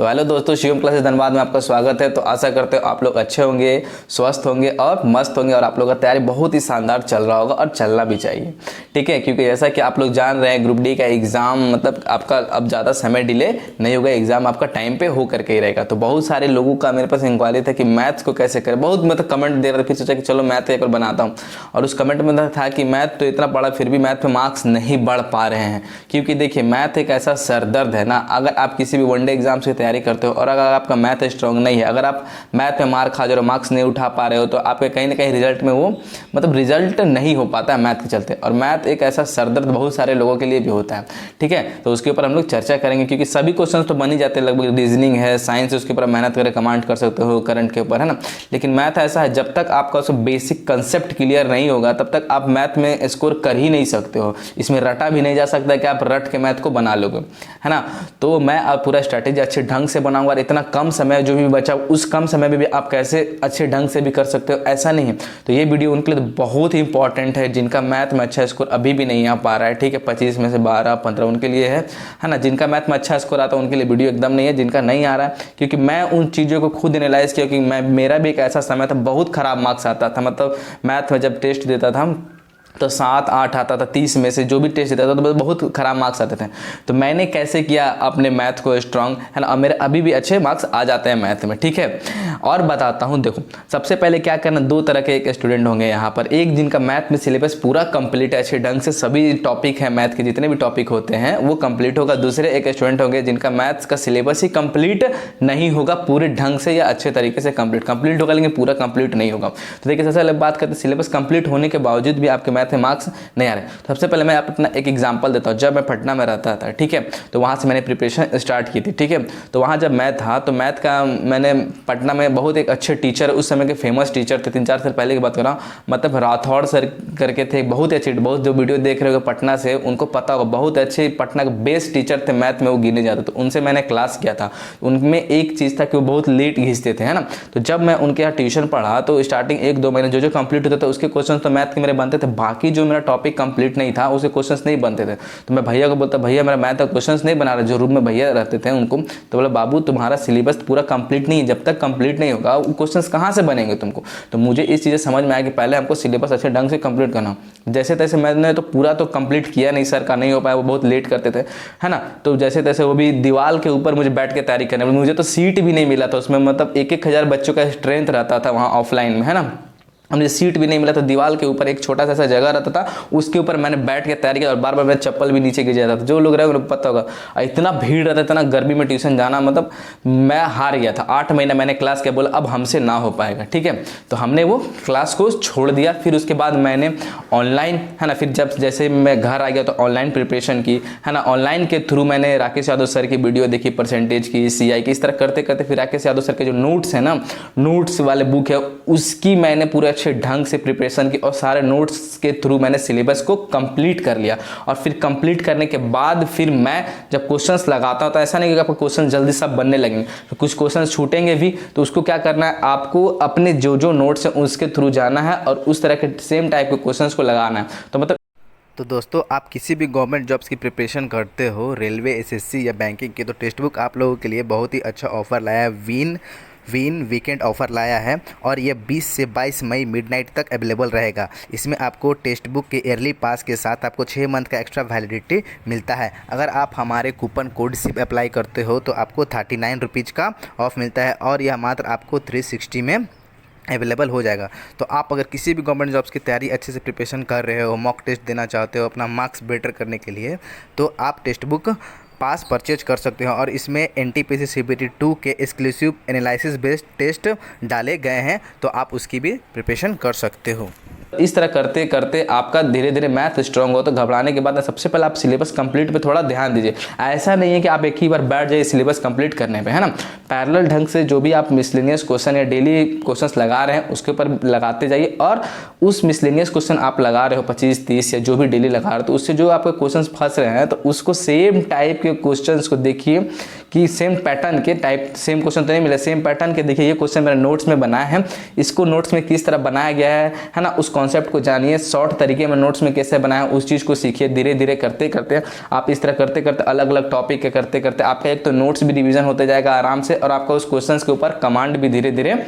तो हेलो दोस्तों, शिवम क्लासेस धनबाद में आपका स्वागत है। तो आशा करते हो आप लोग अच्छे होंगे, स्वस्थ होंगे और मस्त होंगे और आप लोगों का तैयारी बहुत ही शानदार चल रहा होगा और चलना भी चाहिए, ठीक है। क्योंकि जैसा कि आप लोग जान रहे हैं, ग्रुप डी का एग्ज़ाम मतलब आपका अब ज़्यादा समय डिले नहीं होगा, एग्ज़ाम आपका टाइम पे हो करके ही रहेगा। तो बहुत सारे लोगों का मेरे पास इंक्वायरी था कि मैथ्स को कैसे करें, बहुत मतलब कमेंट दे रहे थे। फिर सोचा कि चलो मैथ एक बार बनाता हूँ, और उस कमेंट में था कि मैथ तो इतना पढ़ा फिर भी मैथ में मार्क्स नहीं बढ़ पा रहे हैं। क्योंकि देखिए, मैथ एक ऐसा सरदर्द है ना, अगर आप किसी भी वनडे एग्जाम से तैयारी करते हो और अगर आपका मैथ स्ट्रांग नहीं है, अगर आप मैथ में मार खा जा रहे हो, मार्क्स नहीं उठा पा रहे हो, तो आपके कहीं ना कहीं रिजल्ट में वो मतलब रिजल्ट नहीं हो पाता है मैथ के चलते। और मैथ एक ऐसा सरदर्द बहुत सारे लोगों के लिए भी होता है, ठीक है। तो उसके ऊपर हम लोग चर्चा करेंगे, क्योंकि सभी क्वेश्चन तो बन ही जाते हैं लगभग। रीजनिंग है, साइंस है, उसके ऊपर मेहनत करके कमांड कर सकते हो करंट के ऊपर, है ना। लेकिन मैथ ऐसा है, जब तक आपका उसका बेसिक कंसेप्ट क्लियर नहीं होगा तब तक आप मैथ में स्कोर कर ही नहीं सकते हो। इसमें रटा भी नहीं जा सकता कि आप रट के मैथ को बना लोगे, है ना। तो मैं अब पूरा स्ट्रैटेजी अच्छे ढंग से बनाऊंगा, और इतना कम समय जो भी बचा उस कम समय में भी आप कैसे अच्छे ढंग से भी कर सकते हो, ऐसा नहीं है। तो ये वीडियो उनके लिए बहुत ही इंपॉर्टेंट है जिनका मैथ में अच्छा स्कोर अभी भी नहीं आ पा रहा है, ठीक है। 25 में से 12-15 उनके लिए है ना। जिनका मैथ में अच्छा स्कोर आता है उनके लिए वीडियो एकदम नहीं है। जिनका नहीं आ रहा है, क्योंकि मैं उन चीज़ों को खुद एनालाइज किया, क्योंकि मेरा भी एक ऐसा समय था बहुत खराब मार्क्स आता था। मतलब मैथ में जब टेस्ट देता था तो 7-8 आता था, 30 में से जो भी टेस्ट देता था तो बहुत खराब मार्क्स आते थे। तो मैंने कैसे किया अपने मैथ को स्ट्रांग, है ना। और मेरे अभी भी अच्छे मार्क्स आ जाते हैं मैथ में, ठीक है। और बताता हूँ, देखो सबसे पहले क्या करना, दो तरह के एक स्टूडेंट होंगे यहाँ पर। एक जिनका मैथ में सिलेबस पूरा कंप्लीट है, अच्छे ढंग से सभी टॉपिक है, मैथ के जितने भी टॉपिक होते हैं वो कंप्लीट होगा। दूसरे एक स्टूडेंट होंगे जिनका मैथ्स का सिलेबस ही कंप्लीट नहीं होगा पूरे ढंग से या अच्छे तरीके से कंप्लीट होगा, लेकिन पूरा कंप्लीट नहीं होगा। तो देखिए, सबसे पहले बात करते हैं सिलेबस कंप्लीट होने के बावजूद भी आपके मैथ में मार्क्स नहीं आ रहे। तो सबसे पहले मैं अपना एक एग्जांपल देता हूँ। जब मैं पटना में रहता था, ठीक है, तो वहाँ से मैंने प्रिपरेशन स्टार्ट की थी, ठीक है। तो वहाँ जब मैथ था तो मैथ का मैंने पटना में बहुत एक अच्छे टीचर, उस समय के फेमस टीचर थे, 3-4 साल पहले की बात कर रहा हूँ, मतलब राठौड़ सर करके थे, बहुत अच्छे, बहुत जो वीडियो देख रहे हो पटना से उनको पता होगा, बहुत अच्छे पटना के बेस्ट टीचर थे मैथ में, वो गिने जाते। तो उनसे मैंने क्लास किया था। उनमें एक चीज़ था कि वो बहुत लेट घिसते थे, है ना। तो जब मैं उनके यहाँ ट्यूशन पढ़ा तो स्टार्टिंग 1-2 महीने जो कंप्लीट होते थे उसके क्वेश्चन तो मैथ के मेरे बनते थे, बाकी जो मेरा टॉपिक कंप्लीट नहीं था उसके क्वेश्चंस नहीं बनते थे। तो मैं भैया को बोलता, भैया मेरा मैथ का क्वेश्चंस नहीं बना रहा। जो रूम में भैया रहते थे उनको तो बोला, बाबू तुम्हारा सिलेबस पूरा कंप्लीट नहीं है, जब तक कंप्लीट नहीं होगा वो क्वेश्चंस कहाँ से बनेंगे तुमको। तो मुझे इस चीज़ें समझ में आया कि पहले हमको सिलेबस अच्छे ढंग से कंप्लीट करना। जैसे तैसे मैंने तो पूरा तो कंप्लीट किया नहीं, सर का नहीं हो पाया, वो बहुत लेट करते थे, है ना। तो जैसे तैसे वो भी दीवार के ऊपर मुझे बैठ के तैयारी करने, मुझे तो सीट भी नहीं मिला था उसमें, मतलब 1-1 हज़ार बच्चों का स्ट्रेंथ रहता था वहाँ ऑफलाइन में, है ना। मुझे सीट भी नहीं मिला, तो दीवार के ऊपर एक छोटा सा ऐसा जगह रहता था, उसके ऊपर मैंने बैठ के तैयारी किया और बार बार मेरा चप्पल भी नीचे गिर जाता था। जो लोग रहे उनको पता होगा, इतना भीड़ रहता था ना, गर्मी में ट्यूशन जाना, मतलब मैं हार गया था। 8 महीना मैंने क्लास किया, बोला अब हमसे ना हो पाएगा, ठीक है। तो हमने वो क्लास को छोड़ दिया। फिर उसके बाद मैंने ऑनलाइन, है ना, फिर जब जैसे मैं घर आ गया तो ऑनलाइन प्रिपरेशन की, है ना। ऑनलाइन के थ्रू मैंने राकेश यादव सर की वीडियो देखी, परसेंटेज की, CI की, इस तरह करते करते फिर राकेश यादव सर के जो नोट्स है ना, नोट्स वाले बुक है, उसकी मैंने पूरे अच्छे ढंग से प्रिपरेशन की और सारे नोट्स के थ्रू मैंने सिलेबस को कंप्लीट कर लिया। और फिर कंप्लीट करने के बाद फिर मैं जब क्वेश्चंस लगाता हूं तो ऐसा नहीं कि आपको क्वेश्चन जल्दी सब बनने लगेंगे, तो कुछ क्वेश्चन छूटेंगे भी। तो उसको क्या करना है, आपको अपने जो जो नोट्स हैं उसके थ्रू जाना है और उस तरह के सेम टाइप के क्वेश्चंस को लगाना है। तो मतलब तो दोस्तों, आप किसी भी गवर्नमेंट जॉब्स की प्रिपरेशन करते हो, रेलवे, SSC या बैंकिंग की, तो टेक्स्ट बुक आप लोगों के लिए बहुत ही अच्छा ऑफर लाया है। विन वीकेंड ऑफर लाया है और ये 20 से 22 मई मिडनाइट तक अवेलेबल रहेगा। इसमें आपको टेक्स्ट बुक के ईयरली पास के साथ आपको 6 मंथ का एक्स्ट्रा वैलिडिटी मिलता है। अगर आप हमारे कूपन कोड सिप अप्लाई करते हो तो आपको 39 रुपीज़ का ऑफ मिलता है, और यह मात्र आपको 360 में अवेलेबल हो जाएगा। तो आप अगर किसी भी गवर्नमेंट जॉब्स की तैयारी अच्छे से प्रिपरेशन कर रहे हो, मॉक टेस्ट देना चाहते हो अपना मार्क्स बेटर करने के लिए, तो आप टेक्स्ट बुक पास परचेज कर सकते हो। और इसमें NTPC CBT 2 के एक्सक्लूसिव एनालिसिस बेस्ड टेस्ट डाले गए हैं, तो आप उसकी भी प्रिपरेशन कर सकते हो। इस तरह करते करते आपका धीरे धीरे मैथ स्ट्रांग हो। तो घबराने के बाद सबसे पहले आप सिलेबस कंप्लीट पे थोड़ा ध्यान दीजिए। ऐसा नहीं है कि आप एक ही बार बैठ जाइए सिलेबस कंप्लीट करने पे, है ना। पैरेलल ढंग से जो भी आप मिसलेनियस क्वेश्चन या डेली क्वेश्चंस लगा रहे हैं उसके ऊपर लगाते जाइए। और उस मिसलेनियस क्वेश्चन आप लगा रहे हो 25-30 या जो भी डेली लगा रहे हो, तो उससे जो आपके क्वेश्चन फंस रहे हैं तो उसको सेम टाइप के क्वेश्चन को देखिए कि सेम पैटर्न के टाइप, सेम क्वेश्चन तो नहीं मिले, सेम पैटर्न के देखिए ये क्वेश्चन मेरे नोट्स में बनाए हैं, इसको नोट्स में किस तरह बनाया गया है ना, उस कॉन्सेप्ट को जानिए, शॉर्ट तरीके में नोट्स में कैसे बनाएं उस चीज़ को सीखिए। धीरे धीरे करते करते आप इस तरह करते करते अलग अलग टॉपिक के करते करते आपका एक तो नोट्स भी रिवीजन होते जाएगा आराम से, और आपका उस क्वेश्चन के ऊपर कमांड भी धीरे धीरे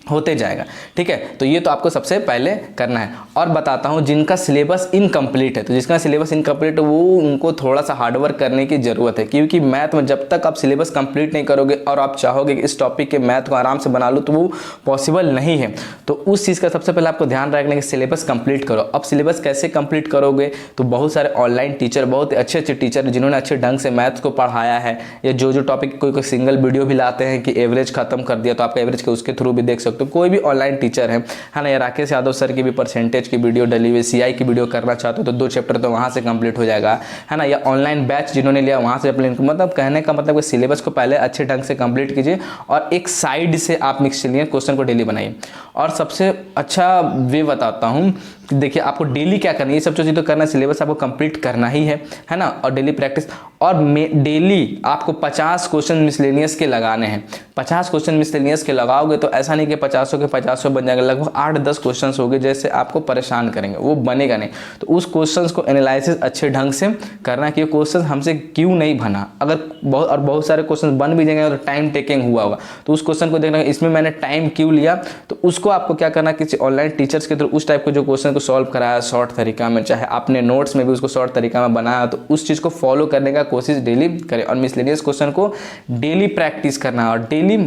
होते जाएगा। ठीक है, तो ये तो आपको सबसे पहले करना है। और बताता हूँ जिनका सिलेबस इनकम्प्लीट है, तो जिसका सिलेबस इनकम्प्लीट है वो उनको थोड़ा सा हार्डवर्क करने की ज़रूरत है, क्योंकि मैथ में जब तक आप सिलेबस कंप्लीट नहीं करोगे और आप चाहोगे कि इस टॉपिक के मैथ को आराम से बना लो तो वो पॉसिबल नहीं है। तो उस चीज़ का सबसे पहले आपको ध्यान रखना कि सिलेबस कंप्लीट करो। अब सिलेबस कैसे कंप्लीट करोगे, तो बहुत सारे ऑनलाइन टीचर, बहुत अच्छे अच्छे टीचर जिन्होंने अच्छे ढंग से मैथ्स को पढ़ाया है, या जो टॉपिक कोई सिंगल वीडियो भी लाते हैं कि एवरेज खत्म कर दिया तो आपका एवरेज के उसके थ्रू भी देख सकते हो। कोई भी ऑनलाइन टीचर है ना, या राकेश यादव सर की भी परसेंटेज की वीडियो डली हुई, सीआई की वीडियो करना चाहते हो तो 2 चैप्टर तो वहाँ से कंप्लीट हो जाएगा, है ना। या ऑनलाइन बैच जिन्होंने लिया वहाँ से मतलब कहने का मतलब कि सिलेबस को पहले अच्छे ढंग से कंप्लीट कीजिए और एक साइड से आप मिसलेनियस क्वेश्चन को डेली बनाइए। और सबसे अच्छा वे बताता हूँ, देखिए आपको डेली क्या करना है, ये सब चीज़ तो करना, सिलेबस आपको कंप्लीट करना ही है ना, और डेली प्रैक्टिस। और डेली आपको 50 क्वेश्चन मिसलेनियस के लगाने हैं। 50 क्वेश्चन मिसलेनियस के लगाओगे तो ऐसा नहीं कि 50 के 50 बन जाएंगे, लगभग 8-10 क्वेश्चन हो गए जैसे आपको परेशान करेंगे, वो बनेगा नहीं। तो उस क्वेश्चन को एनालिसिस अच्छे ढंग से करना कि क्वेश्चन हमसे क्यों नहीं बना। अगर बहुत सारे क्वेश्चन बन भी जाएंगे तो टाइम टेकिंग हुआ होगा, तो उस क्वेश्चन को देखना इसमें मैंने टाइम क्यों लिया, तो उसको आपको क्या करना, किसी ऑनलाइन टीचर्स के थ्रू उस टाइप के जो क्वेश्चन को सॉल्व कराया शॉर्ट तरीका में, चाहे आपने नोट्स में भी उसको शॉर्ट तरीका में बनाया, तो उस चीज़ को फॉलो करने का कोशिश डेली करें। और मिसलेनियस क्वेश्चन को डेली प्रैक्टिस करना, और डेली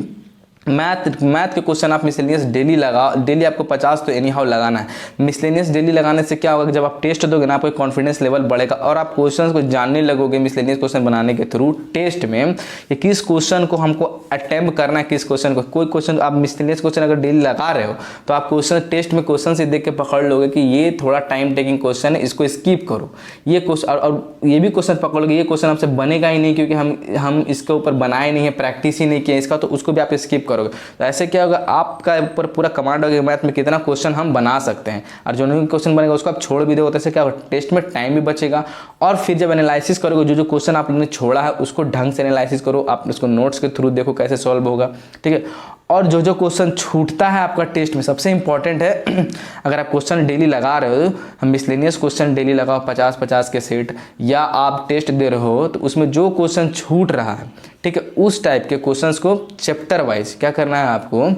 मैथ के क्वेश्चन आप मिसलेनियस डेली लगाओ। डेली आपको 50 तो एनी हाउ लगाना है। मिसलेनियस डेली लगाने से क्या होगा कि जब आप टेस्ट दोगे ना, आपका कॉन्फिडेंस लेवल बढ़ेगा और आप क्वेश्चंस को जानने लगोगे मिसलेनियस क्वेश्चन बनाने के थ्रू टेस्ट में, कि किस क्वेश्चन को हमको अटेम्प्ट करना है, किस क्वेश्चन को। कोई क्वेश्चन आप मिसलेनियस क्वेश्चन अगर डेली लगा रहे हो तो आप क्वेश्चन टेस्ट में क्वेश्चन से देख के पकड़ लोगे कि ये थोड़ा टाइम टेकिंग क्वेश्चन है, इसको स्किप करो। ये क्वेश्चन और ये भी क्वेश्चन पकड़ लोगे, ये क्वेश्चन आपसे बनेगा ही नहीं क्योंकि हम इसके ऊपर बनाए नहीं है, प्रैक्टिस ही नहीं किया इसका, तो उसको भी आप स्किप करोगे। तो ऐसे क्या होगा, आपका ऊपर पूरा कमांड होगा मैथ में कितना क्वेश्चन हम बना सकते हैं, और जो नहीं क्वेश्चन बनेगा उसको आप छोड़ भी दोगे, तो ऐसे क्या होगा, टेस्ट में टाइम भी बचेगा। और फिर जब एनालिसिस करोगे, जो क्वेश्चन आपने छोड़ा है उसको ढंग से एनालिसिस करो, आप उसको नोट्स के थ्रू देखो कैसे सॉल्व होगा, ठीक है। और जो क्वेश्चन छूटता है आपका टेस्ट में, सबसे इंपॉर्टेंट है अगर आप क्वेश्चन डेली लगा रहे हो, हम मिसलेनियस क्वेश्चन डेली लगाओ 50-50 के सेट, या आप टेस्ट दे रहे हो तो उसमें जो क्वेश्चन छूट रहा है, ठीक है, उस टाइप के क्वेश्चंस को चैप्टर वाइज क्या करना है आपको।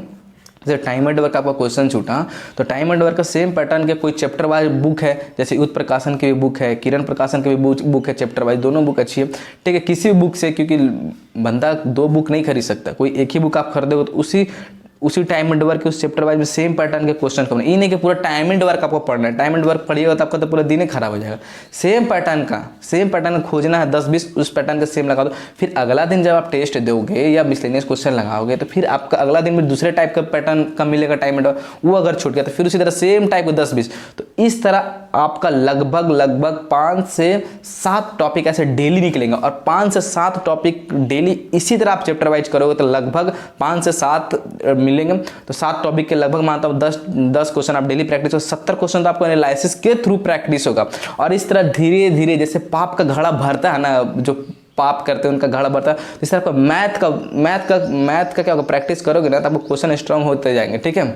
जैसे टाइम एंड वर्क आपका क्वेश्चन छूटा, तो टाइम एंड वर्क का सेम पैटर्न के कोई चैप्टर वाइज बुक है, जैसे युद्ध प्रकाशन की भी बुक है, किरण प्रकाशन की भी बुक है, चैप्टर वाइज दोनों बुक अच्छी है, ठीक है। किसी बुक से, क्योंकि बंदा 2 बुक नहीं खरीद सकता, कोई एक ही बुक आप खरीदोगे तो उसी टाइम एंड वर्क के उस चैप्टर वाइज में सेम पैटर्न के क्वेश्चन करना। ये नहीं कि पूरा टाइम एंड वर्क आपको पढ़ना है, टाइम एंड वर्क पढ़िएगा तो आपका तो पूरा दिन ही खराब हो जाएगा। सेम पैटर्न खोजना है, 10-20 उस पैटर्न का सेम लगा दो। फिर अगला दिन जब आप टेस्ट दोगे या मिसलेनियस क्वेश्चन लगाओगे तो फिर आपका अगला दिन में दूसरे टाइप का पैटर्न का मिलेगा टाइम एंड वर्क, वो अगर छूट गया तो फिर उसी तरह सेम टाइप को 10-20। तो इस तरह आपका लगभग 5 से 7 टॉपिक ऐसे डेली निकलेंगे, और 5 से 7 टॉपिक डेली इसी तरह आप चैप्टर वाइज करोगे तो लगभग 5 से 7 मिलेंगे। तो 7 टॉपिक के लगभग मानता हूँ 10 क्वेश्चन आप डेली प्रैक्टिस हो, 70 क्वेश्चन तो आपको एनालिसिस के थ्रू प्रैक्टिस होगा। और इस तरह धीरे धीरे जैसे पाप का घड़ा भरता है ना, जो पाप करते हैं उनका घड़ा भरता है, इस तरह मैथ का क्या होगा, प्रैक्टिस करोगे ना तो आपको क्वेश्चन स्ट्रांग होते जाएंगे, ठीक है।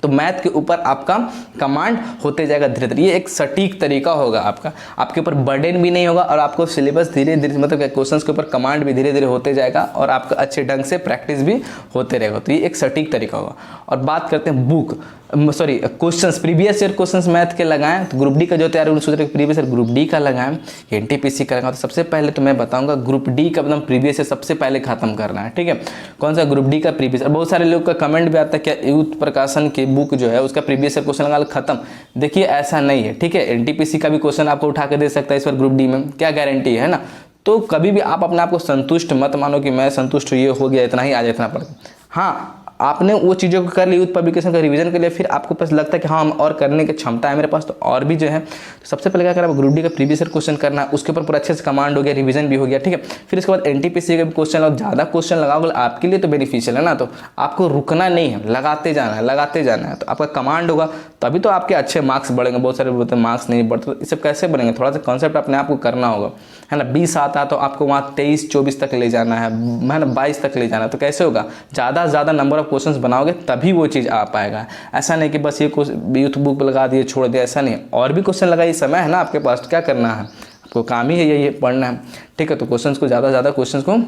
तो मैथ के ऊपर आपका कमांड होते जाएगा धीरे धीरे। ये एक सटीक तरीका होगा आपका, आपके ऊपर बर्डन भी नहीं होगा, और आपको सिलेबस धीरे धीरे मतलब क्वेश्चंस के ऊपर कमांड भी धीरे धीरे होते जाएगा, और आपका अच्छे ढंग से प्रैक्टिस भी होते रहेगा। तो ये एक सटीक तरीका होगा। और बात करते हैं questions, previous year questions math के लगाएं, तो ग्रुप डी का जो तैयार है सोच रहे प्रीवियस ईयर ग्रुप डी का लगाएं, एनटीपीसी का लगाएं। तो सबसे पहले तो मैं बताऊंगा ग्रुप डी का एकदम प्रीवियस ईयर सबसे पहले खत्म करना है, ठीक है। कौन सा, ग्रुप डी का प्रीवियस। और बहुत सारे लोग का कमेंट भी आता है क्या युद्ध प्रकाशन की बुक जो है उसका प्रीवियस ईयर क्वेश्चन लगा खत्म। देखिए ऐसा नहीं है, ठीक है। एनटीपीसी का भी क्वेश्चन आपको उठा के दे सकता है इस बार ग्रुप डी में, क्या गारंटी है ना। तो कभी भी आप अपने आप को संतुष्ट मत मानो कि मैं संतुष्ट ये हो गया, इतना ही आ जाए, इतना पड़ गया। हाँ, आपने वो चीज़ों को कर ली, यूथ पब्लिकेशन का रिवीजन कर लिया, फिर आपको पास लगता है कि हाँ हम और करने की क्षमता है मेरे पास, तो और भी जो है। तो सबसे पहले क्या करना, ग्रुप डी का प्रीवियस ईयर क्वेश्चन करना, उसके ऊपर पूरा अच्छे से कमांड हो गया, रिवीजन भी हो गया, ठीक है। फिर इसके बाद एनटीपीसी का भी क्वेश्चन लगाओ, ज़्यादा क्वेश्चन लगाओगे आपके लिए तो बेनिफिशियल है ना, तो आपको रुकना नहीं है, लगाते जाना है। तो आपका कमांड होगा तभी तो आपके अच्छे मार्क्स बढ़ेंगे। बहुत सारे बोलते हैं मार्क्स नहीं बढ़ते, तो ये सब कैसे बढ़ेंगे, थोड़ा सा कॉन्सेप्ट अपने आप को करना होगा, है ना, 20 आता है तो आपको वहाँ 23-24 तक ले जाना है ना, 22 तक ले जाना है। तो कैसे होगा, ज़्यादा से ज़्यादा नंबर ऑफ क्वेश्चंस बनाओगे तभी वो चीज़ आ पाएगा। ऐसा नहीं कि बस ये यूथ बुक लगा दिए छोड़ दिया, ऐसा नहीं, और भी क्वेश्चन लगाइए, समय है ना आपके पास, क्या करना है आपको, काम ही है ये पढ़ना है, ठीक है। तो क्वेश्चंस को ज़्यादा से ज़्यादा क्वेश्चंस को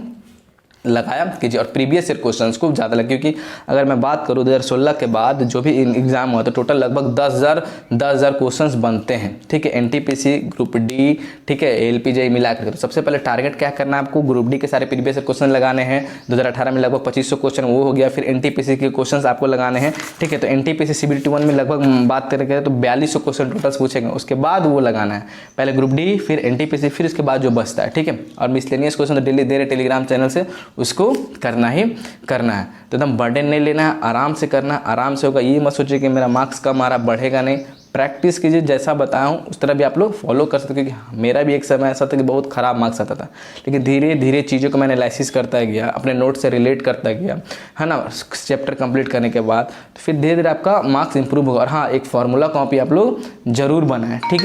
लगाया कीजिए और प्रीवियस ईयर क्वेश्चंस को ज़्यादा लगे, क्योंकि अगर मैं बात करूँ 2016 के बाद जो भी एग्ज़ाम हुआ तो टोटल लगभग 10,000 क्वेश्चंस बनते हैं, ठीक है। एनटीपीसी, ग्रुप डी, ठीक है, एलपीजे मिला कर। तो सबसे पहले टारगेट क्या करना है आपको, ग्रुप डी के सारे प्रीवियस ईयर क्वेश्चन लगाने हैं। 2018 में लगभग 2500 क्वेश्चन वो हो गया। फिर एनटीपीसी के क्वेश्चन आपको लगाने हैं, ठीक है। तो एनटीपीसी CBT 1 में लगभग बात करेंगे तो 4200 क्वेश्चन टोटल पूछेंगे, उसके बाद वो लगाना है, पहले ग्रुप डी फिर एनटीपीसी फिर उसके बाद जो बचता है, ठीक है। और मिसलेनियस क्वेश्चन तो डेली दे रहे टेलीग्राम चैनल से, उसको करना ही करना है। तो एकदम बर्डन नहीं लेना है, आराम से करना है, आराम से होगा। ये मत सोचिए कि मेरा मार्क्स कम आ रहा, बढ़ेगा नहीं। प्रैक्टिस कीजिए, जैसा बताया हूँ उस तरह भी आप लोग फॉलो कर सकते, क्योंकि मेरा भी एक समय ऐसा था कि बहुत ख़राब मार्क्स आता था, लेकिन धीरे धीरे चीज़ों को मैंने एनालिसिस करता गया, अपने नोट से रिलेट करता गया, है ना, चैप्टर कंप्लीट करने के बाद तो फिर धीरे धीरे आपका मार्क्स इंप्रूव होगा। और हाँ, एक फार्मूला कॉपी आप लोग जरूर बनाएं, ठीक है।